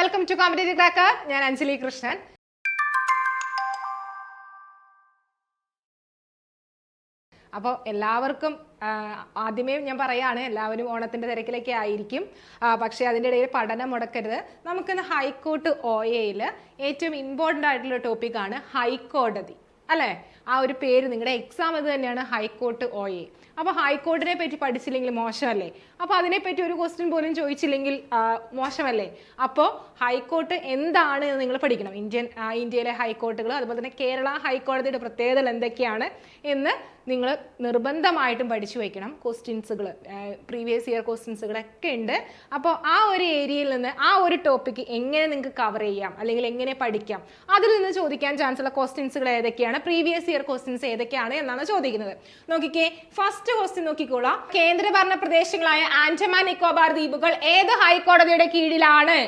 Welcome to competitive cracker. ഞാൻ അഞ്ജലി കൃഷ്ണൻ. അപ്പോൾ എല്ലാവർക്കും ആദ്യമേ ഞാൻ പറയാണ്, എല്ലാവരും ഓണത്തിന്റെ തിരക്കിലൊക്കെ ആയിരിക്കും. പക്ഷേ അതിൻ്റെ ഇടയിൽ പഠനം മുടക്കരുത്. നമുക്കിന്ന് ഹൈക്കോർട്ട് OAയിൽ ഏറ്റവും ഇമ്പോർട്ടൻ്റ് ആയിട്ടുള്ള ടോപ്പിക്കാണ് ഹൈക്കോടതി, അല്ലേ? ആ ഒരു പേര് നിങ്ങളുടെ എക്സാം അത് തന്നെയാണ്, ഹൈക്കോർട്ട് OA. അപ്പോൾ ഹൈക്കോർട്ടിനെ പറ്റി പഠിച്ചില്ലെങ്കിൽ മോശമല്ലേ? അപ്പോൾ അതിനെപ്പറ്റി ഒരു ക്വസ്റ്റ്യൻ പോലും ചോദിച്ചില്ലെങ്കിൽ മോശമല്ലേ? അപ്പോൾ ഹൈക്കോർട്ട് എന്താണ് എന്ന് നിങ്ങൾ പഠിക്കണം. ഇന്ത്യയിലെ ഹൈക്കോർട്ടുകൾ, അതുപോലെ തന്നെ കേരള ഹൈക്കോടതിയുടെ പ്രത്യേകതകൾ എന്തൊക്കെയാണ് എന്ന് നിങ്ങൾ നിർബന്ധമായിട്ടും പഠിച്ചു വയ്ക്കണം. ക്വസ്റ്റ്യൻസുകൾ, പ്രീവിയസ് ഇയർ ക്വസ്റ്റ്യൻസുകളൊക്കെ ഉണ്ട്. അപ്പോൾ ആ ഒരു ഏരിയയിൽ നിന്ന് ആ ഒരു ടോപ്പിക്ക് എങ്ങനെ നിങ്ങൾക്ക് കവർ ചെയ്യാം, അല്ലെങ്കിൽ എങ്ങനെ പഠിക്കാം, അതിൽ നിന്ന് ചോദിക്കാൻ ചാൻസ് ഉള്ള ക്വസ്റ്റ്യൻസുകൾ ഏതൊക്കെയാണ്, പ്രീവിയസ് ഇയർ ക്വസ്റ്റ്യൻസ് ഏതൊക്കെയാണ് എന്നാണ് ചോദിക്കുന്നത്. നോക്കിക്കേ, ഫസ്റ്റ് ക്വസ്റ്റ്യൻ നോക്കിക്കോളാം. കേന്ദ്രഭരണ പ്രദേശങ്ങളായ ആൻഡമാൻ നിക്കോബാർ ദ്വീപുകൾ ഏത് ഹൈക്കോടതിയുടെ കീഴിലാണ്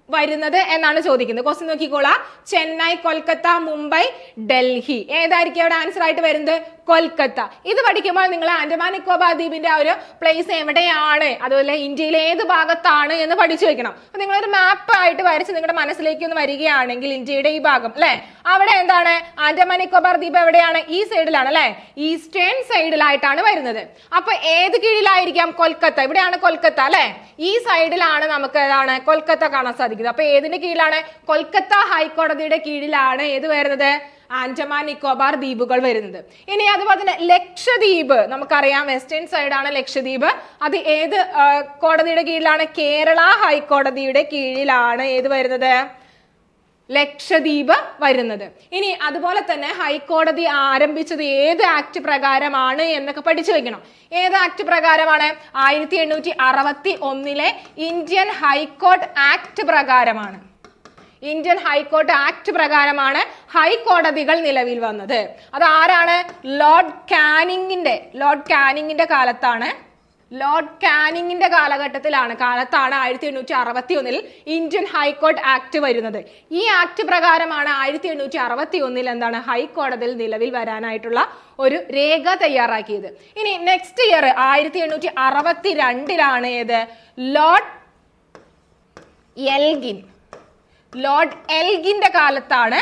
വരുന്നത് എന്നാണ് ചോദിക്കുന്നത്. ക്വസ്റ്റ്യൻ നോക്കിക്കോളാം. ചെന്നൈ, കൊൽക്കത്ത, മുംബൈ, ഡൽഹി. ഏതായിരിക്കും അവിടെ ആൻസർ ആയിട്ട് വരുന്നത്? കൊൽക്കത്ത. ഇത് പഠിക്കുമ്പോൾ നിങ്ങൾ ആൻഡമാൻ നിക്കോബാർ ദ്വീപിന്റെ ആ ഒരു പ്ലേസ് എവിടെയാണ്, അതുപോലെ ഇന്ത്യയിലെ ഏത് ഭാഗത്താണ് എന്ന് പഠിച്ചു വെക്കണം. അപ്പൊ നിങ്ങളൊരു മാപ്പ് ആയിട്ട് വരച്ച് നിങ്ങളുടെ മനസ്സിലേക്ക് ഒന്ന് വരികയാണെങ്കിൽ ഇന്ത്യയുടെ ഈ ഭാഗം, അല്ലെ, അവിടെ എന്താണ് ആൻഡമാൻ നിക്കോബാർ ദ്വീപ് എവിടെയാണ്? ഈ സൈഡിലാണ്, അല്ലെ, ഈസ്റ്റേൺ സൈഡിലായിട്ടാണ് വരുന്നത്. അപ്പൊ ഏത് കീഴിലായിരിക്കാം? കൊൽക്കത്ത. ഇവിടെയാണ് കൊൽക്കത്ത, അല്ലെ, ഈ സൈഡിലാണ് നമുക്ക് ഏതാണ് കൊൽക്കത്ത കാണാൻ സാധിക്കുന്നത്. അപ്പൊ ഏതിന്റെ കീഴിലാണ്? കൊൽക്കത്ത ഹൈക്കോടതിയുടെ കീഴിലാണ് ഏത് വരുന്നത്? ആൻഡമാൻ നിക്കോബാർ ദ്വീപുകൾ വരുന്നത്. ഇനി അതുപോലെ തന്നെ ലക്ഷദ്വീപ്, നമുക്കറിയാം വെസ്റ്റേൺ സൈഡാണ് ലക്ഷദ്വീപ്. അത് ഏത് കോടതിയുടെ കീഴിലാണ്? കേരള ഹൈക്കോടതിയുടെ കീഴിലാണ് ഏത് വരുന്നത്? ലക്ഷദ്വീപ് വരുന്നത്. ഇനി അതുപോലെ തന്നെ ഹൈക്കോടതി ആരംഭിച്ചത് ഏത് ആക്ട് പ്രകാരമാണ് എന്നൊക്കെ പഠിച്ചു വെക്കണം. ഏത് ആക്ട് പ്രകാരമാണ്? 1861 ഇന്ത്യൻ ഹൈക്കോർട്ട് ആക്ട് പ്രകാരമാണ്. ഇന്ത്യൻ ഹൈക്കോർട്ട് ആക്ട് പ്രകാരമാണ് ഹൈക്കോടതികൾ നിലവിൽ വന്നത്. അത് ആരാണ്? ലോർഡ് കാനിങ്ങിന്റെ കാലത്താണ്. ലോർഡ് കാനിങ്ങിന്റെ കാലത്താണ് 1861 ഇന്ത്യൻ ഹൈക്കോർട്ട് ആക്ട് വരുന്നത്. ഈ ആക്ട് പ്രകാരമാണ് 1861 എന്താണ് ഹൈക്കോടതിയിൽ നിലവിൽ വരാനായിട്ടുള്ള ഒരു രേഖ തയ്യാറാക്കിയത്. ഇനി നെക്സ്റ്റ് ഇയർ 1862 ഏത്? ലോർഡ് എൽഗിന്റെ കാലത്താണ്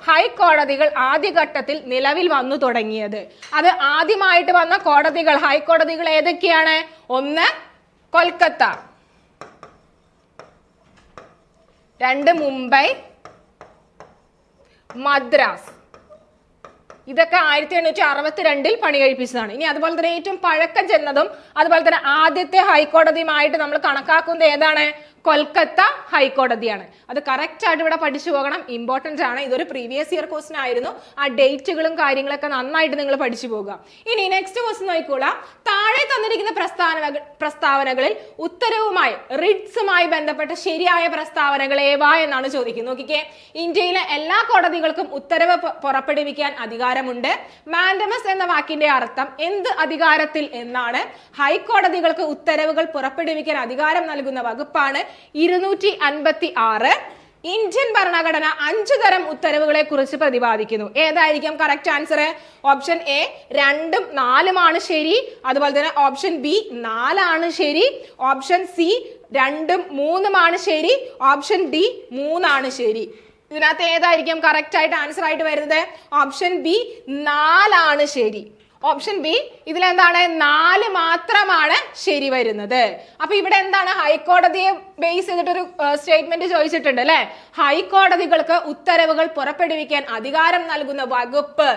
ഹൈക്കോടതികൾ ആദ്യഘട്ടത്തിൽ നിലവിൽ വന്നു തുടങ്ങിയത്. അത് ആദ്യമായിട്ട് വന്ന കോടതികൾ, ഹൈക്കോടതികൾ ഏതൊക്കെയാണ്? ഒന്ന് കൊൽക്കത്ത, 2 മുംബൈ, മദ്രാസ്. ഇതൊക്കെ 1862 പണി കഴിപ്പിച്ചതാണ്. ഇനി അതുപോലെ തന്നെ ഏറ്റവും പഴക്കം ചെന്നതും അതുപോലെ തന്നെ ആദ്യത്തെ ഹൈക്കോടതിയുമായിട്ട് നമ്മൾ കണക്കാക്കുന്നത് ഏതാണ്? കൊൽക്കത്ത ഹൈക്കോടതിയാണ്. അത് കറക്റ്റ് ആയിട്ട് ഇവിടെ പഠിച്ചു പോകണം, ഇമ്പോർട്ടന്റ് ആണ്. ഇതൊരു പ്രീവിയസ് ഇയർ ക്വസ്റ്റൻ ആയിരുന്നു. ആ ഡേറ്റുകളും കാര്യങ്ങളൊക്കെ നന്നായിട്ട് നിങ്ങൾ പഠിച്ചു പോകുക. ഇനി നെക്സ്റ്റ് ക്വസ്റ്റൻ നോക്കിക്കോളാം. താഴെ തന്നിരിക്കുന്ന പ്രസ്താവനകളിൽ ഉത്തരവുമായി, റിട്സുമായി ബന്ധപ്പെട്ട ശരിയായ പ്രസ്താവനകൾ ഏവ എന്നാണ് ചോദിക്കുന്നത്. നോക്കിക്കേ, ഇന്ത്യയിലെ എല്ലാ കോടതികൾക്കും ഉത്തരവ് പുറപ്പെടുവിക്കാൻ അധികാരമുണ്ട്. മാൻഡമസ് എന്ന വാക്കിന്റെ അർത്ഥം എന്ത് അധികാരത്തിൽ എന്നാണ്? ഹൈക്കോടതികൾക്ക് ഉത്തരവുകൾ പുറപ്പെടുവിക്കാൻ അധികാരം നൽകുന്ന വകുപ്പാണ് 256. ഇന്ത്യൻ ഭരണഘടന 5 തരം ഉത്തരവുകളെ കുറിച്ച് പ്രതിപാദിക്കുന്നു. ഏതായിരിക്കും കറക്റ്റ് ആൻസർ? ഓപ്ഷൻ എ 2ഉം 4ഉം ആണ് ശരി. അതുപോലെ തന്നെ ഓപ്ഷൻ ബി 4 ശരി. ഓപ്ഷൻ സി 2ഉം 3ഉം ആണ് ശരി. ഓപ്ഷൻ ഡി 3 ശരി. ഇതിനകത്ത് ഏതായിരിക്കും കറക്റ്റ് ആയിട്ട് ആൻസർ ആയിട്ട് വരുന്നത്? ഓപ്ഷൻ ബി 4 ശരി. Option B ഇതിലെന്താണ്? 4 മാത്രമാണ് ശരി വരുന്നത്. അപ്പൊ ഇവിടെ എന്താണ്? ഹൈക്കോടതിയെ ബേസ് ചെയ്തിട്ടൊരു സ്റ്റേറ്റ്മെന്റ് ചോദിച്ചിട്ടുണ്ട്, അല്ലെ? ഹൈക്കോടതികൾക്ക് ഉത്തരവുകൾ പുറപ്പെടുവിക്കാൻ അധികാരം നൽകുന്ന വകുപ്പ്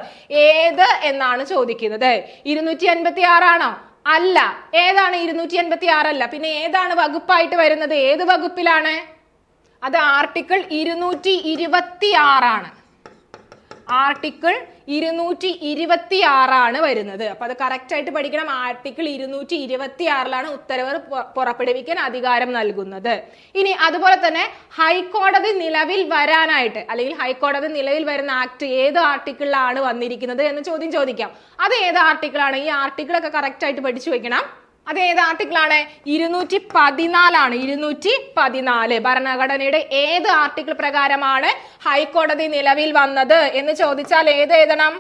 ഏത് എന്നാണ് ചോദിക്കുന്നത്. 256 ആണോ? അല്ല. ഏതാണ്? 256 അല്ല. പിന്നെ ഏതാണ് വകുപ്പായിട്ട് വരുന്നത്? ഏത് വകുപ്പിലാണ്? അത് ആർട്ടിക്കിൾ 226 ആണ്. ആർട്ടിക്കിൾ 226 വരുന്നത്. അപ്പൊ അത് കറക്റ്റ് ആയിട്ട് പഠിക്കണം. ആർട്ടിക്കിൾ 226 ഉത്തരവ് പുറപ്പെടുവിക്കാൻ അധികാരം നൽകുന്നത്. ഇനി അതുപോലെ തന്നെ ഹൈക്കോടതി നിലവിൽ വരാനായിട്ട്, അല്ലെങ്കിൽ ഹൈക്കോടതി നിലവിൽ വരുന്ന ആക്ട് ഏത് ആർട്ടിക്കിളിലാണ് വന്നിരിക്കുന്നത് എന്ന് ചോദ്യം ചോദിക്കാം. അത് ഏത് ആർട്ടിക്കിളാണ്? ഈ ആർട്ടിക്കിളൊക്കെ കറക്റ്റ് ആയിട്ട് പഠിച്ചു വെക്കണം. അത് ഏത് ആർട്ടിക്കിളാണ്? 214 214. ഭരണഘടനയുടെ ഏത് ആർട്ടിക്കിൾ പ്രകാരമാണ് ഹൈക്കോടതി നിലവിൽ വന്നത് എന്ന് ചോദിച്ചാൽ ഏത് എഴുതണം?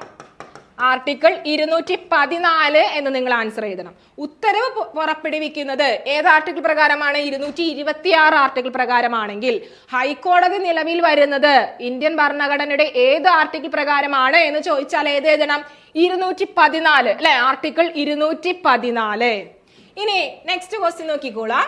ആർട്ടിക്കിൾ 214 എന്ന് നിങ്ങൾ ആൻസർ എഴുതണം. ഉത്തരവ് പുറപ്പെടുവിക്കുന്നത് ഏത് ആർട്ടിക്കിൾ പ്രകാരമാണ്? 226 ആർട്ടിക്കിൾ പ്രകാരമാണെങ്കിൽ ഹൈക്കോടതി നിലവിൽ വരുന്നത് ഇന്ത്യൻ ഭരണഘടനയുടെ ഏത് ആർട്ടിക്കിൾ പ്രകാരമാണ് എന്ന് ചോദിച്ചാൽ ഏത് എഴുതണം? 214 അല്ലെ, ആർട്ടിക്കിൾ 214. ഇനി നെക്സ്റ്റ് ക്വസ്റ്റ്യൻ നോക്കിക്കോളാം.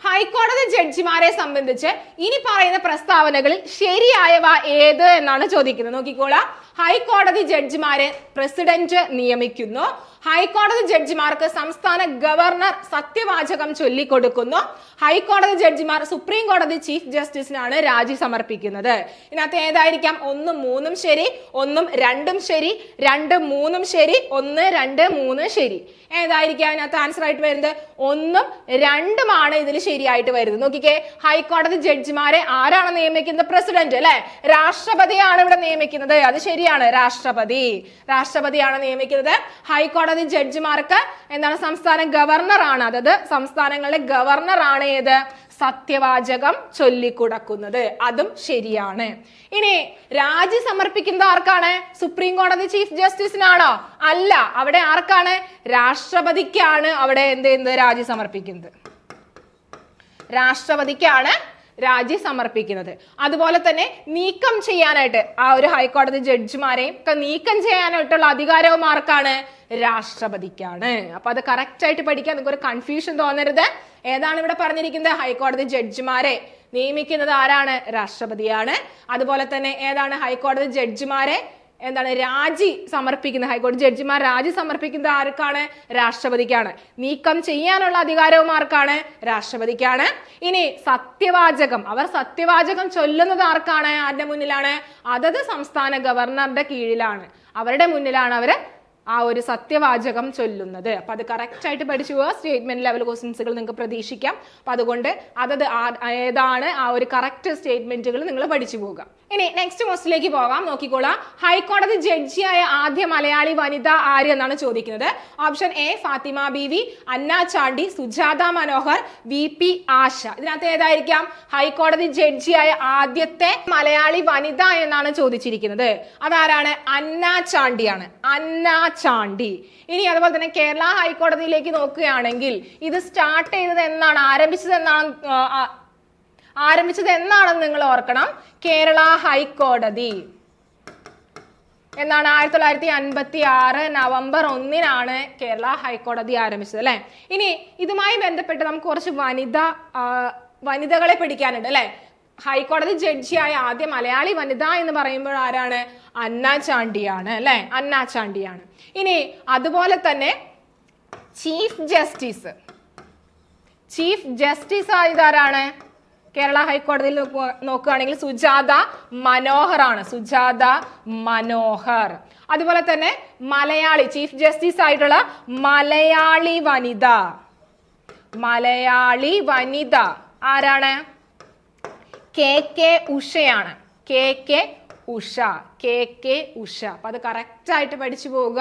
ഹൈക്കോടതി ജഡ്ജിമാരെ സംബന്ധിച്ച് ഇനി പറയുന്ന പ്രസ്താവനകളിൽ ശരിയായവ ഏത് എന്നാണ് ചോദിക്കുന്നത്. നോക്കിക്കോളാം. ഹൈക്കോടതി ജഡ്ജിമാരെ പ്രസിഡന്റ് നിയമിക്കുന്നു. ഹൈക്കോടതി ജഡ്ജിമാർക്ക് സംസ്ഥാന ഗവർണർ സത്യവാചകം ചൊല്ലിക്കൊടുക്കുന്നു. ഹൈക്കോടതി ജഡ്ജിമാർ സുപ്രീം കോടതി ചീഫ് ജസ്റ്റിസിനാണ് രാജി സമർപ്പിക്കുന്നത്. ഇതിനകത്ത് ഏതായിരിക്കാം? 1, 3 ശരി, 1, 2 ശരി, 2, 3 ശരി, 1, 2, 3 ശരി. ഏതായിരിക്കാം അതിനകത്ത് ആൻസർ ആയിട്ട് വരുന്നത്? 1, 2 ഇതിൽ ശരിയായിട്ട് വരുന്നത്. നോക്കിക്കേ, ഹൈക്കോടതി ജഡ്ജിമാരെ ആരാണ് നിയമിക്കുന്നത്? പ്രസിഡന്റ് അല്ലെ, രാഷ്ട്രപതിയാണ് ഇവിടെ നിയമിക്കുന്നത്. അത് ശരിയാണ്, രാഷ്ട്രപതിയാണ് നിയമിക്കുന്നത്. ഹൈക്കോടതി ജഡ്ജിമാർക്ക് എന്താണ്? സംസ്ഥാന ഗവർണർ ആണ്, അതായത് സംസ്ഥാനങ്ങളുടെ ഗവർണർ ആണ് ഏത്? സത്യവാചകം ചൊല്ലിക്കൊടുക്കുന്നത്. അതും ശരിയാണ്. ഇനി രാജി സമർപ്പിക്കുന്നത് ആർക്കാണ്? സുപ്രീം കോടതി ചീഫ് ജസ്റ്റിസിനാണോ? അല്ല, അവിടെ ആർക്കാണ്? രാഷ്ട്രപതിക്കാണ് അവിടെ എന്ത് ചെയ്യുന്നത്? രാജി സമർപ്പിക്കുന്നത്. രാഷ്ട്രപതിക്കാണ് രാജി സമർപ്പിക്കുന്നത്. അതുപോലെ തന്നെ നീക്കം ചെയ്യാനായിട്ട് ആ ഒരു ഹൈക്കോടതി ജഡ്ജിമാരെയും ഒക്കെ നീക്കം ചെയ്യാനായിട്ടുള്ള അധികാരവും ആർക്കാണ്? രാഷ്ട്രപതിക്കാണ്. അപ്പൊ അത് കറക്റ്റ് ആയിട്ട് പഠിക്കാൻ നിങ്ങൾക്ക് ഒരു കൺഫ്യൂഷൻ തോന്നരുത്. ഏതാണ് ഇവിടെ പറഞ്ഞിരിക്കുന്നത്? ഹൈക്കോടതി ജഡ്ജിമാരെ നിയമിക്കുന്നത് ആരാണ്? രാഷ്ട്രപതിയാണ്. അതുപോലെ തന്നെ ഏതാണ്? ഹൈക്കോടതി ജഡ്ജിമാരെ എന്താണ് രാജി സമർപ്പിക്കുന്നത്? ഹൈക്കോടതി ജഡ്ജിമാർ രാജി സമർപ്പിക്കുന്നത് ആർക്കാണ്? രാഷ്ട്രപതിക്കാണ്. നീക്കം ചെയ്യാനുള്ള അധികാരവും ആർക്കാണ്? രാഷ്ട്രപതിക്കാണ്. ഇനി സത്യവാചകം, അവർ സത്യവാചകം ചൊല്ലുന്നത് ആർക്കാണ്? ആരുടെ മുന്നിലാണ്? അതത് സംസ്ഥാന ഗവർണറുടെ കീഴിലാണ്, അവരുടെ മുന്നിലാണ് അവര് ആ ഒരു സത്യവാചകം ചൊല്ലുന്നത്. അപ്പൊ അത് കറക്റ്റ് ആയിട്ട് പഠിച്ചു പോവുക. സ്റ്റേറ്റ്മെന്റ് ലെവൽ ക്വസ്റ്റ്യൻസുകൾ നിങ്ങൾക്ക് പ്രതീക്ഷിക്കാം. അപ്പൊ അതുകൊണ്ട് അതത് ഏതാണ് ആ ഒരു കറക്റ്റ് സ്റ്റേറ്റ്മെന്റുകൾ നിങ്ങൾ പഠിച്ചു പോവുക. ഇനി നെക്സ്റ്റ് ക്വസ്റ്റിലേക്ക് പോകാം. നോക്കിക്കോളാം. ഹൈക്കോടതി ജഡ്ജിയായ ആദ്യ മലയാളി വനിത ആര് എന്നാണ് ചോദിക്കുന്നത്. Option A Fathima Beevi, Anna Chandy, Sujata Manohar, VP Asha. ഇതിനകത്ത് ഏതായിരിക്കാം? ഹൈക്കോടതി ജഡ്ജിയായ ആദ്യത്തെ മലയാളി വനിത എന്നാണ് ചോദിച്ചിരിക്കുന്നത്. അതാരാണ്? അന്ന ചാണ്ടിയാണ്. അന്ന ചാണ്ടി. ഇനി അതുപോലെ തന്നെ കേരള ഹൈക്കോടതിയിലേക്ക് നോക്കുകയാണെങ്കിൽ ഇത് സ്റ്റാർട്ട് ചെയ്തത് എന്നാണ്? ആരംഭിച്ചത് എന്നാണെന്ന് നിങ്ങൾ ഓർക്കണം. കേരള ഹൈക്കോടതി എന്നാണ് 1956 നവംബർ 1 കേരള ഹൈക്കോടതി ആരംഭിച്ചത് അല്ലെ. ഇനി ഇതുമായി ബന്ധപ്പെട്ട് നമുക്ക് കുറച്ച് വനിതകളെ പഠിക്കാനുണ്ട് അല്ലെ. ഹൈക്കോടതി ജഡ്ജിയായ ആദ്യ മലയാളി വനിത എന്ന് പറയുമ്പോൾ ആരാണ്? അന്ന ചാണ്ടിയാണ് അല്ലെ, അന്ന ചാണ്ടിയാണ്. ഇനി അതുപോലെ തന്നെ ചീഫ് ജസ്റ്റിസ് ആയതാരാണ്? കേരള ഹൈക്കോടതിയിൽ നോക്കുകയാണെങ്കിൽ സുജാത മനോഹർ ആണ്, സുജാത മനോഹർ. അതുപോലെ തന്നെ മലയാളി ചീഫ് ജസ്റ്റിസ് ആയിട്ടുള്ള മലയാളി വനിത ആരാണ്? KK ഉഷയാണ്. KK ഉഷ. അപ്പൊ അത് കറക്റ്റ് ആയിട്ട് പഠിച്ചു പോവുക.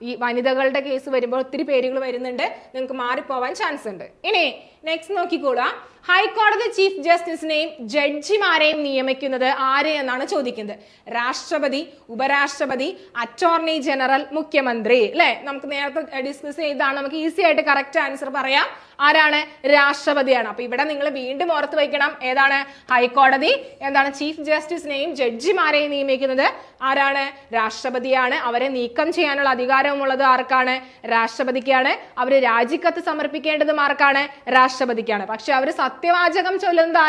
ഈ വനിതകളുടെ കേസ് വരുമ്പോൾ ഒത്തിരി പേരുകൾ വരുന്നുണ്ട്, നിങ്ങൾക്ക് മാറിപ്പോവാൻ ചാൻസ് ഉണ്ട്. ഇനി നെക്സ്റ്റ് നോക്കിക്കൂടാ. ഹൈക്കോടതി ചീഫ് ജസ്റ്റിസിനെയും ജഡ്ജിമാരെയും നിയമിക്കുന്നത് ആര് എന്നാണ് ചോദിക്കുന്നത്. രാഷ്ട്രപതി, ഉപരാഷ്ട്രപതി, അറ്റോർണി ജനറൽ, മുഖ്യമന്ത്രി അല്ലെ. നമുക്ക് നേരത്തെ ഡിസ്കസ് ചെയ്താണ്, നമുക്ക് ഈസി ആയിട്ട് കറക്റ്റ് ആൻസർ പറയാം. ആരാണ്? രാഷ്ട്രപതിയാണ്. അപ്പൊ ഇവിടെ നിങ്ങൾ വീണ്ടും ഓർത്ത് വയ്ക്കണം, ഏതാണ്? ഹൈക്കോടതി എന്താണ് ചീഫ് ജസ്റ്റിസിനെയും ജഡ്ജിമാരെയും നിയമിക്കുന്നത് ആരാണ്? രാഷ്ട്രപതിയാണ്. അവരെ നീക്കം ചെയ്യാനുള്ള അധികാരമുള്ളത് ആർക്കാണ്? രാഷ്ട്രപതിക്കാണ്. അവര് രാജിക്കത്ത് സമർപ്പിക്കേണ്ടതും ആർക്കാണ്? രാഷ്ട്രപതിക്കാണ്. പക്ഷെ അവര് സത്യവാചകം ചൊല്ലുന്നത്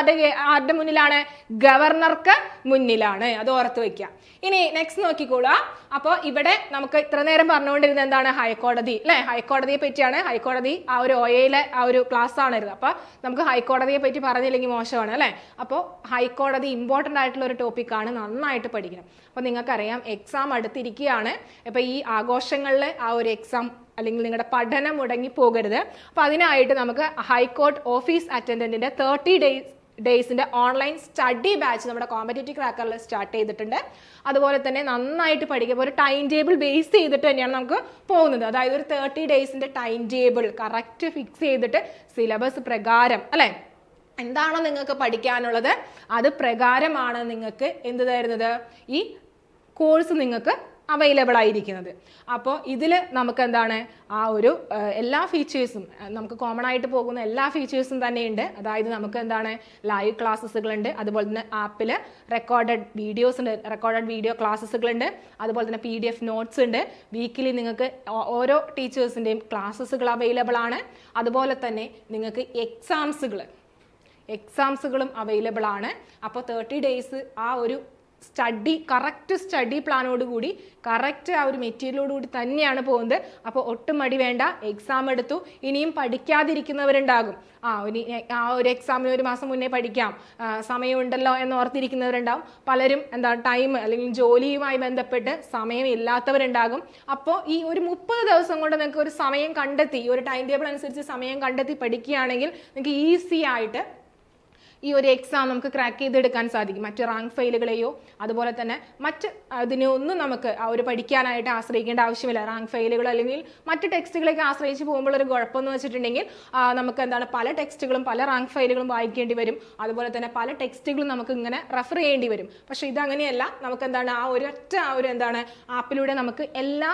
ആരുടെ മുന്നിലാണ്? ഗവർണർക്ക് മുന്നിലാണ്. അത് ഓർത്ത് വയ്ക്കുക. ഇനി നെക്സ്റ്റ് നോക്കിക്കോളാം. അപ്പൊ ഇവിടെ നമുക്ക് ഇത്ര നേരം പറഞ്ഞുകൊണ്ടിരുന്നത് എന്താണ്? ഹൈക്കോടതി അല്ലെ. ഹൈക്കോടതിയെ പറ്റിയാണ്. ഹൈക്കോടതി ആ ഒരു OAയിലെ ആ ഒരു ക്ലാസ് ആണിരുന്നത്. അപ്പൊ നമുക്ക് ഹൈക്കോടതിയെ പറ്റി പറഞ്ഞില്ലെങ്കിൽ മോശമാണ് അല്ലെ. അപ്പോൾ ഹൈക്കോടതി ഇമ്പോർട്ടന്റ് ആയിട്ടുള്ള ഒരു ടോപ്പിക്കാണ്, നന്നായിട്ട് പഠിക്കണം. അപ്പൊ നിങ്ങൾക്കറിയാം എക്സാം അടുത്തിരിക്കുകയാണ്. അപ്പൊ ഈ ആഘോഷങ്ങളിൽ ആ ഒരു എക്സാം അല്ലെങ്കിൽ നിങ്ങളുടെ പഠനം മുടങ്ങി പോകരുത്. അപ്പൊ അതിനായിട്ട് നമുക്ക് ഹൈക്കോർട്ട് ഓഫീസ് അറ്റൻഡന്റിന്റെ 30 ഡേയ്സിന്റെ ഓൺലൈൻ സ്റ്റഡി ബാച്ച് നമ്മുടെ കോമ്പറ്റേറ്റീവ് ക്രാക്കറിൽ സ്റ്റാർട്ട് ചെയ്തിട്ടുണ്ട്. അതുപോലെ തന്നെ നന്നായിട്ട് പഠിക്കുക. ഒരു ടൈം ടേബിൾ ബേസ് ചെയ്തിട്ട് തന്നെയാണ് നമുക്ക് പോകുന്നത്. അതായത് ഒരു 30 ഡേയ്സിന്റെ ടൈം ടേബിൾ കറക്റ്റ് ഫിക്സ് ചെയ്തിട്ട് സിലബസ് പ്രകാരം അല്ലെ എന്താണോ നിങ്ങൾക്ക് പഠിക്കാനുള്ളത് അത് പ്രകാരമാണ് നിങ്ങൾക്ക് എന്ത് തരുന്നത്? ഈ കോഴ്സ് നിങ്ങൾക്ക് അവൈലബിൾ ആയിരിക്കുന്നത്. അപ്പോൾ ഇതിൽ നമുക്ക് എന്താണ് ആ ഒരു എല്ലാ ഫീച്ചേഴ്സും നമുക്ക് കോമൺ ആയിട്ട് പോകുന്ന എല്ലാ ഫീച്ചേഴ്സും തന്നെയുണ്ട്. അതായത് നമുക്ക് എന്താണ് ലൈവ് ക്ലാസ്സുകളുണ്ട്, അതുപോലെ തന്നെ ആപ്പിൽ റെക്കോർഡഡ് വീഡിയോസ് ഉണ്ട്, റെക്കോർഡഡ് വീഡിയോ ക്ലാസ്സുകളുണ്ട്, അതുപോലെ തന്നെ PDF നോട്ട്സ് ഉണ്ട്. വീക്കിലി നിങ്ങൾക്ക് ഓരോ ടീച്ചേഴ്സിൻ്റെയും ക്ലാസ്സുകൾ അവൈലബിൾ ആണ്. അതുപോലെ തന്നെ നിങ്ങൾക്ക് എക്സാംസുകളും അവൈലബിൾ ആണ്. അപ്പോൾ 30 days ആ ഒരു കറക്റ്റ് സ്റ്റഡി പ്ലാനോട് കൂടി കറക്റ്റ് ആ ഒരു മെറ്റീരിയലോടുകൂടി തന്നെയാണ് പോകുന്നത്. അപ്പോൾ ഒട്ടും മടി വേണ്ട. എക്സാം എടുത്തു, ഇനിയും പഠിക്കാതിരിക്കുന്നവരുണ്ടാകും. ആ ഒരു എക്സാമിന് 1 മാസം മുന്നേ പഠിക്കാം, സമയമുണ്ടല്ലോ എന്ന് ഓർത്തിരിക്കുന്നവരുണ്ടാകും. പലരും ടൈം അല്ലെങ്കിൽ ജോലിയുമായി ബന്ധപ്പെട്ട് സമയം ഇല്ലാത്തവരുണ്ടാകും. അപ്പോൾ ഈ ഒരു 30 ദിവസം കൊണ്ട് നിങ്ങൾക്ക് ഒരു സമയം കണ്ടെത്തി, ഈ ഒരു ടൈം ടേബിൾ അനുസരിച്ച് സമയം കണ്ടെത്തി പഠിക്കുകയാണെങ്കിൽ നിങ്ങൾക്ക് ഈസി ആയിട്ട് ഈ ഒരു എക്സാം നമുക്ക് ക്രാക്ക് ചെയ്തെടുക്കാൻ സാധിക്കും. മറ്റ് റാങ്ക് ഫയലുകളെയോ അതുപോലെ തന്നെ മറ്റ് അതിനൊന്നും നമുക്ക് ആ ഒരു പഠിക്കാനായിട്ട് ആശ്രയിക്കേണ്ട ആവശ്യമില്ല. റാങ്ക് ഫയലുകൾ അല്ലെങ്കിൽ മറ്റ് ടെക്സ്റ്റുകളൊക്കെ ആശ്രയിച്ച് പോകുമ്പോൾ ഒരു കുഴപ്പമെന്ന് വെച്ചിട്ടുണ്ടെങ്കിൽ നമുക്ക് പല ടെക്സ്റ്റുകളും പല റാങ്ക് ഫയലുകളും വായിക്കേണ്ടി വരും. അതുപോലെ തന്നെ പല ടെക്സ്റ്റുകളും നമുക്ക് ഇങ്ങനെ റെഫർ ചെയ്യേണ്ടി വരും. പക്ഷേ ഇതങ്ങനെയല്ല. നമുക്ക് ആപ്പിലൂടെ നമുക്ക് എല്ലാ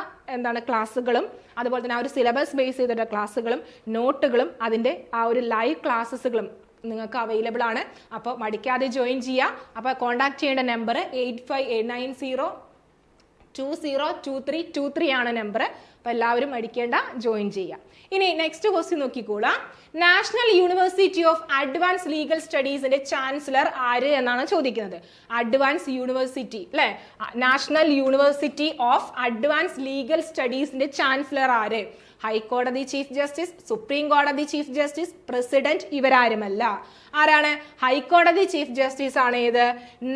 ക്ലാസ്സുകളും അതുപോലെ തന്നെ ആ ഒരു സിലബസ് ബേസ് ചെയ്തിട്ടുള്ള ക്ലാസ്സുകളും നോട്ടുകളും അതിൻ്റെ ആ ഒരു ലൈവ് ക്ലാസ്സുകളും നിങ്ങൾക്ക് അവൈലബിൾ ആണ്. അപ്പോൾ മടിക്കാതെ ജോയിൻ ചെയ്യുക. അപ്പോൾ കോൺടാക്ട് ചെയ്യേണ്ട നമ്പർ 858902022323 ആണ് നമ്പർ. അപ്പോൾ എല്ലാവരും മടിക്കേണ്ട, ജോയിൻ ചെയ്യുക. ഇനി നെക്സ്റ്റ് ക്വസ്റ്റ്യൻ നോക്കിക്കോളാം. National university of advance legal സ്റ്റഡീസിന്റെ ചാൻസലർ ആര് എന്നാണ് ചോദിക്കുന്നത്. അഡ്വാൻസ് യൂണിവേഴ്സിറ്റി അല്ലെ, national university of advance legal സ്റ്റഡീസിന്റെ ചാൻസലർ ആര്? ഹൈക്കോടതി ചീഫ് ജസ്റ്റിസ്, സുപ്രീം കോടതി ചീഫ് ജസ്റ്റിസ്, പ്രസിഡന്റ്, ഇവരാരുമല്ല. ആരാണ്? ഹൈക്കോടതി ചീഫ് ജസ്റ്റിസ് ആണ് ഏത്?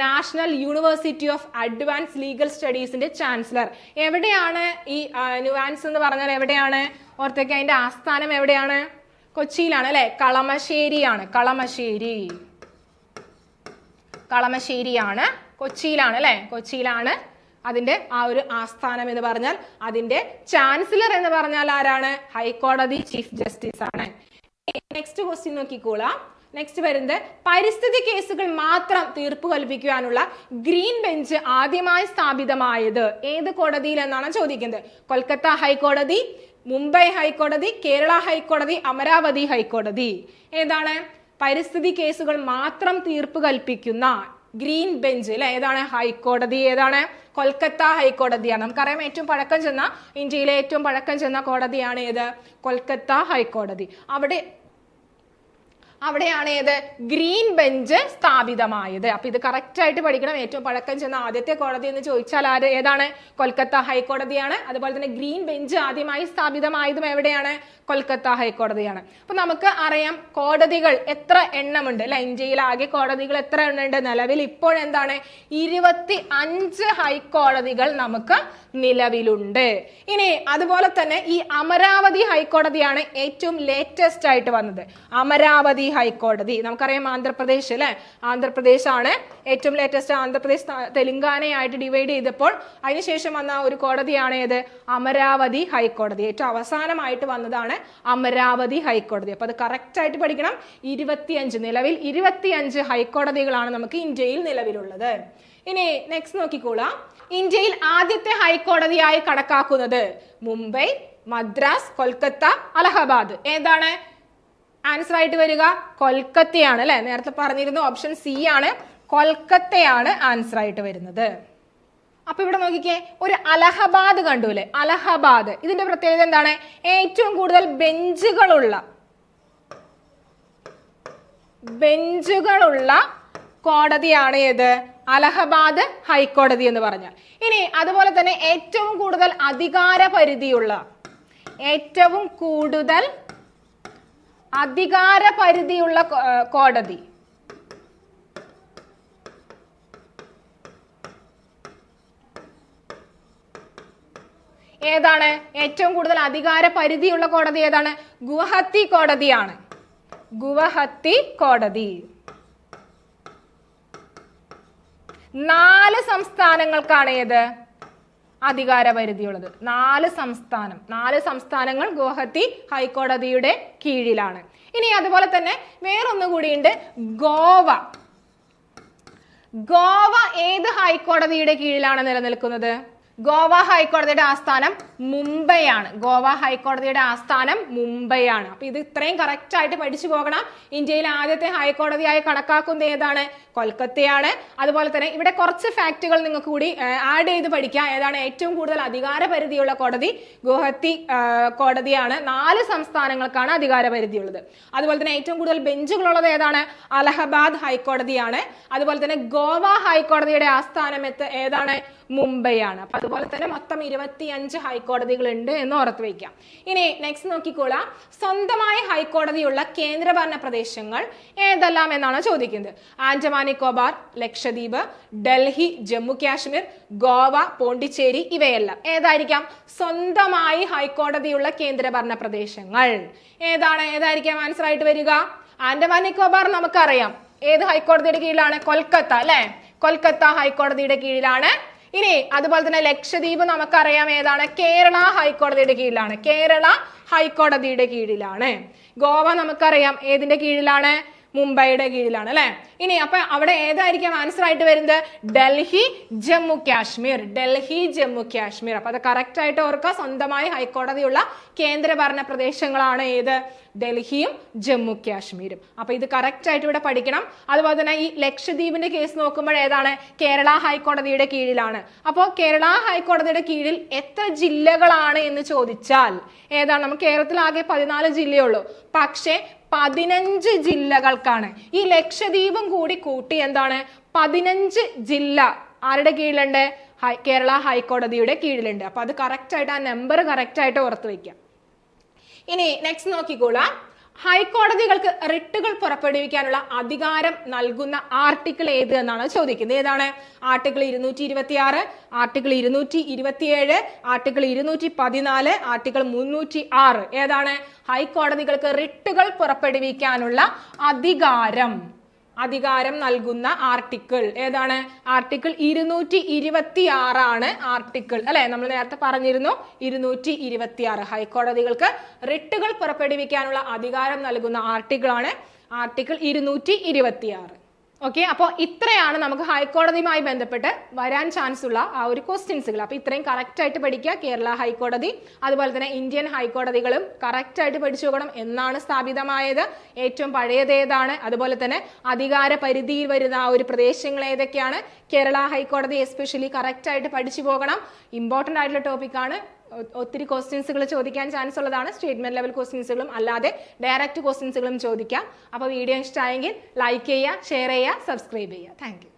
National university of advance legal സ്റ്റഡീസിന്റെ ചാൻസലർ. എവിടെയാണ് ഈ ന്യൂവാൻസ് എന്ന് പറഞ്ഞാൽ? എവിടെയാണ്? ഓർത്തേക്ക്, അതിന്റെ ആസ്ഥാനം എവിടെയാണ്? കൊച്ചിയിലാണ് അല്ലെ, കളമശ്ശേരിയാണ്. കളമശ്ശേരിയാണ്, കൊച്ചിയിലാണ് അല്ലെ, കൊച്ചിയിലാണ് അതിന്റെ ആ ഒരു ആസ്ഥാനം എന്ന് പറഞ്ഞാൽ. അതിന്റെ ചാൻസലർ എന്ന് പറഞ്ഞാൽ ആരാണ്? ഹൈക്കോടതി ചീഫ് ജസ്റ്റിസ് ആണ്. നെക്സ്റ്റ് ക്വസ്റ്റ്യൻ നോക്കിക്കോളാം. നെക്സ്റ്റ് വരുന്നത് പരിസ്ഥിതി കേസുകൾ മാത്രം തീർപ്പ് കൽപ്പിക്കുവാനുള്ള ഗ്രീൻ ബെഞ്ച് ആദ്യമായി സ്ഥാപിതമായത് ഏത് കോടതിയിൽ എന്നാണ് ചോദിക്കുന്നത്. കൊൽക്കത്ത ഹൈക്കോടതി, മുംബൈ ഹൈക്കോടതി, കേരള ഹൈക്കോടതി, അമരാവതി ഹൈക്കോടതി. ഏതാണ്? പരിസ്ഥിതി കേസുകൾ മാത്രം തീർപ്പ് കൽപ്പിക്കുന്ന ഗ്രീൻ ബെഞ്ച് അല്ലെ, ഏതാണ്? ഹൈക്കോടതി. ഏതാണ്? കൊൽക്കത്ത ഹൈക്കോടതിയാണ്. നമുക്കറിയാം ഏറ്റവും പഴക്കം ചെന്ന, ഇന്ത്യയിലെ ഏറ്റവും പഴക്കം ചെന്ന കോടതിയാണ് ഏത്? കൊൽക്കത്ത ഹൈക്കോടതി. അവിടെയാണ് ഏത്? ഗ്രീൻ ബെഞ്ച് സ്ഥാപിതമായത്. അപ്പൊ ഇത് കറക്റ്റ് ആയിട്ട് പഠിക്കണം. ഏറ്റവും പഴക്കം ചെന്ന ആദ്യത്തെ കോടതി എന്ന് ചോദിച്ചാൽ ഏതാണ്? കൊൽക്കത്ത ഹൈക്കോടതിയാണ്. അതുപോലെ തന്നെ ഗ്രീൻ ബെഞ്ച് ആദ്യമായി സ്ഥാപിതമായതും എവിടെയാണ്? കൊൽക്കത്ത ഹൈക്കോടതിയാണ്. അപ്പൊ നമുക്ക് അറിയാം കോടതികൾ എത്ര എണ്ണമുണ്ട് അല്ലെ, ഇന്ത്യയിൽ ആകെ കോടതികൾ എത്ര എണ്ണമുണ്ട്? നിലവിൽ ഇപ്പോൾ എന്താണ്? 25 ഹൈക്കോടതികൾ നമുക്ക് നിലവിലുണ്ട്. ഇനി അതുപോലെ തന്നെ ഈ അമരാവതി ഹൈക്കോടതിയാണ് ഏറ്റവും ലേറ്റസ്റ്റ് ആയിട്ട് വന്നത്. അമരാവതി ഹൈക്കോടതി നമുക്കറിയാം ആന്ധ്രാപ്രദേശ് അല്ലെ, ആന്ധ്രാപ്രദേശ് ആണ് ഏറ്റവും ലേറ്റസ്റ്റ്. ആന്ധ്രാപ്രദേശ് തെലുങ്കാനയായിട്ട് ഡിവൈഡ് ചെയ്തപ്പോൾ അതിനുശേഷം വന്ന ഒരു കോടതിയാണ് ഏത്? അമരാവതി ഹൈക്കോടതി. ഏറ്റവും അവസാനമായിട്ട് വന്നതാണ് അമരാവതി ഹൈക്കോടതി. അപ്പൊ അത് കറക്റ്റ് ആയിട്ട് പഠിക്കണം. 25 നിലവിൽ 25 ഹൈക്കോടതികളാണ് നമുക്ക് ഇന്ത്യയിൽ നിലവിലുള്ളത്. ഇനി നെക്സ്റ്റ് നോക്കിക്കോളാം. ഇന്ത്യയിൽ ആദ്യത്തെ ഹൈക്കോടതിയായി കണക്കാക്കുന്നത് മുംബൈ, മദ്രാസ്, കൊൽക്കത്ത, അലഹബാദ്. ഏതാണ് ആൻസർ ആയിട്ട് വരിക? കൊൽക്കത്തയാണ് അല്ലെ. നേരത്തെ പറഞ്ഞിരുന്നു ഓപ്ഷൻ സി ആണ്, കൊൽക്കത്തയാണ് ആൻസർ ആയിട്ട് വരുന്നത്. അപ്പൊ ഇവിടെ നോക്കിക്കേ, ഒരു അലഹബാദ് കണ്ടു അല്ലെ. അലഹബാദ് ഇതിന്റെ പ്രത്യേകത എന്താണ്? ഏറ്റവും കൂടുതൽ ബെഞ്ചുകളുള്ള കോടതിയാണ് ഏത്? അലഹബാദ് ഹൈക്കോടതി എന്ന് പറഞ്ഞാൽ. ഇനി അതുപോലെ തന്നെ ഏറ്റവും കൂടുതൽ അധികാര പരിധിയുള്ള കോടതി ഏതാണ്? ഏറ്റവും കൂടുതൽ അധികാര പരിധിയുള്ള കോടതി ഏതാണ്? ഗുവാഹത്തി കോടതിയാണ്. ഗുവാഹത്തി കോടതി. 4 സംസ്ഥാനങ്ങൾക്കാണ് ഏത്? അധികാര പരിധിയുള്ളത്. 4 സംസ്ഥാനങ്ങൾ ഗുവാഹത്തി ഹൈക്കോടതിയുടെ കീഴിലാണ്. ഇനി അതുപോലെ തന്നെ വേറൊന്നുകൂടിയുണ്ട്, ഗോവ ഏത് ഹൈക്കോടതിയുടെ കീഴിലാണ് നിലനിൽക്കുന്നത്? ഗോവ ഹൈക്കോടതിയുടെ ആസ്ഥാനം മുംബൈയാണ്. ഗോവ ഹൈക്കോടതിയുടെ ആസ്ഥാനം മുംബൈയാണ്. അപ്പൊ ഇത് ഇത്രയും കറക്റ്റ് ആയിട്ട് പഠിച്ചു പോകണം. ഇന്ത്യയിലെ ആദ്യത്തെ ഹൈക്കോടതിയായി കണക്കാക്കുന്നത് ഏതാണ്? കൊൽക്കത്തയാണ്. അതുപോലെ തന്നെ ഇവിടെ കുറച്ച് ഫാക്റ്റുകൾ നിങ്ങൾക്ക് കൂടി ആഡ് ചെയ്ത് പഠിക്കാം. ഏതാണ് ഏറ്റവും കൂടുതൽ അധികാര പരിധിയുള്ള കോടതി? ഗുവാഹത്തി കോടതിയാണ്. 4 സംസ്ഥാനങ്ങൾക്കാണ് അധികാര പരിധിയുള്ളത്. അതുപോലെ തന്നെ ഏറ്റവും കൂടുതൽ ബെഞ്ചുകളുള്ളത് ഏതാണ്? അലഹബാദ് ഹൈക്കോടതിയാണ്. അതുപോലെ തന്നെ ഗോവ ഹൈക്കോടതിയുടെ ആസ്ഥാനം ഏതാണ്? മുംബൈയാണ്. അപ്പൊ അതുപോലെ തന്നെ മൊത്തം 25 ഹൈക്കോടതികൾ ഉണ്ട് എന്ന് ഓർത്ത് വയ്ക്കാം. ഇനി നെക്സ്റ്റ് നോക്കിക്കോളാം. സ്വന്തമായ ഹൈക്കോടതിയുള്ള കേന്ദ്രഭരണ പ്രദേശങ്ങൾ ഏതെല്ലാം എന്നാണ് ചോദിക്കുന്നത്. ആൻഡമാൻ നിക്കോബാർ, ലക്ഷദ്വീപ്, ഡൽഹി, ജമ്മു കാശ്മീർ, ഗോവ, പോണ്ടിച്ചേരി ഇവയെല്ലാം ഏതായിരിക്കാം? സ്വന്തമായി ഹൈക്കോടതിയുള്ള കേന്ദ്രഭരണ പ്രദേശങ്ങൾ ഏതായിരിക്കാം ആൻസർ ആയിട്ട് വരിക? ആൻഡമാൻ നിക്കോബാർ നമുക്കറിയാം ഏത് ഹൈക്കോടതിയുടെ കീഴിലാണ്? കൊൽക്കത്ത അല്ലെ? കൊൽക്കത്ത ഹൈക്കോടതിയുടെ കീഴിലാണ്. ഇനി അതുപോലെ തന്നെ ലക്ഷദ്വീപ് നമുക്കറിയാം ഏതാണ്? കേരള ഹൈക്കോടതിയുടെ കീഴിലാണ്. കേരള ഹൈക്കോടതിയുടെ കീഴിലാണ്. ഗോവ നമുക്കറിയാം ഏതിന്റെ കീഴിലാണ്? മുംബൈയുടെ കീഴിലാണ് അല്ലെ? ഇനി അപ്പൊ അവിടെ ഏതായിരിക്കും ആൻസർ ആയിട്ട് വരുന്നത്? ഡൽഹി, ജമ്മു കാശ്മീർ. ഡൽഹി, ജമ്മു കാശ്മീർ. അപ്പൊ അത് കറക്റ്റ് ആയിട്ട് ഓർക്കുക. സ്വന്തമായി ഹൈക്കോടതിയുള്ള കേന്ദ്രഭരണ പ്രദേശങ്ങളാണ് ഏത്? ഡൽഹിയും ജമ്മു കാശ്മീരും. അപ്പൊ ഇത് കറക്റ്റ് ആയിട്ട് ഇവിടെ പഠിക്കണം. അതുപോലെ തന്നെ ഈ ലക്ഷദ്വീപിന്റെ കേസ് നോക്കുമ്പോൾ ഏതാണ്? കേരള ഹൈക്കോടതിയുടെ കീഴിലാണ്. അപ്പോൾ കേരള ഹൈക്കോടതിയുടെ കീഴിൽ എത്ര ജില്ലകളാണ് എന്ന് ചോദിച്ചാൽ ഏതാണ്? നമുക്ക് കേരളത്തിൽ ആകെ 14 ജില്ലയുള്ളൂ. പക്ഷേ 15 ജില്ലകൾക്കാണ്. ഈ ലക്ഷദ്വീപും കൂടി കൂട്ടി എന്താണ്? 15 ജില്ല ആരുടെ കീഴിലുണ്ട്? കേരള ഹൈക്കോടതിയുടെ കീഴിലുണ്ട്. അപ്പൊ അത് കറക്റ്റ് ആയിട്ട് ആ നമ്പർ കറക്റ്റ് ആയിട്ട് ഓർത്ത് വെക്കാം. ഇനി നെക്സ്റ്റ് നോക്കിക്കോളാം. ഹൈക്കോടതികൾക്ക് റിട്ടുകൾ പുറപ്പെടുവിക്കാനുള്ള അധികാരം നൽകുന്ന ആർട്ടിക്കിൾ ഏത് എന്നാണ് ചോദിക്കുന്നത്. ഏതാണ്? Article 226, article 227, article 214, article 306. ഏതാണ്? ഹൈക്കോടതികൾക്ക് റിട്ടുകൾ പുറപ്പെടുവിക്കാനുള്ള അധികാരം നൽകുന്ന ആർട്ടിക്കിൾ ഏതാണ്? ആർട്ടിക്കിൾ 226 ആണ് ആർട്ടിക്കിൾ അല്ലെ? നമ്മൾ നേരത്തെ പറഞ്ഞിരുന്നു 226. ഹൈക്കോടതികൾക്ക് റിട്ടുകൾ പുറപ്പെടുവിക്കാനുള്ള അധികാരം നൽകുന്ന ആർട്ടിക്കിൾ ആണ് ആർട്ടിക്കിൾ 226. ഓക്കെ, അപ്പോൾ ഇത്രയാണ് നമുക്ക് ഹൈക്കോടതിയുമായി ബന്ധപ്പെട്ട് വരാൻ ചാൻസ് ഉള്ള ആ ഒരു ക്വസ്റ്റ്യൻസുകൾ. അപ്പൊ ഇത്രയും കറക്റ്റ് ആയിട്ട് പഠിക്കുക. കേരള ഹൈക്കോടതി അതുപോലെ തന്നെ ഇന്ത്യൻ ഹൈക്കോടതികളും കറക്റ്റ് ആയിട്ട് പഠിച്ചു നോക്കണം. എന്നാണ് സ്ഥാപിതമായത്? ഏറ്റവും പഴയത് ഏതാണ്? അതുപോലെ തന്നെ അധികാര പരിധിയിൽ വരുന്ന ആ ഒരു പ്രദേശങ്ങൾ ഏതൊക്കെയാണ്? കേരള ഹൈക്കോടതി എസ്പെഷ്യലി കറക്റ്റ് ആയിട്ട് പഠിച്ചു പോകണം. ഇമ്പോർട്ടന്റ് ആയിട്ടുള്ള ടോപ്പിക്കാണ്. ഒത്തിരി ക്വസ്റ്റ്യൻസുകൾ ചോദിക്കാൻ ചാൻസ് ഉള്ളതാണ്. സ്റ്റേറ്റ്മെന്റ് ലെവൽ ക്വസ്റ്റ്യൻസുകളും അല്ലാതെ ഡയറക്റ്റ് ക്വസ്റ്റ്യൻസുകളും ചോദിക്കാം. അപ്പോൾ വീഡിയോ ഇഷ്ടമായെങ്കിൽ ലൈക്ക് ചെയ്യുക, ഷെയർ ചെയ്യുക, സബ്സ്ക്രൈബ് ചെയ്യുക. Thank you.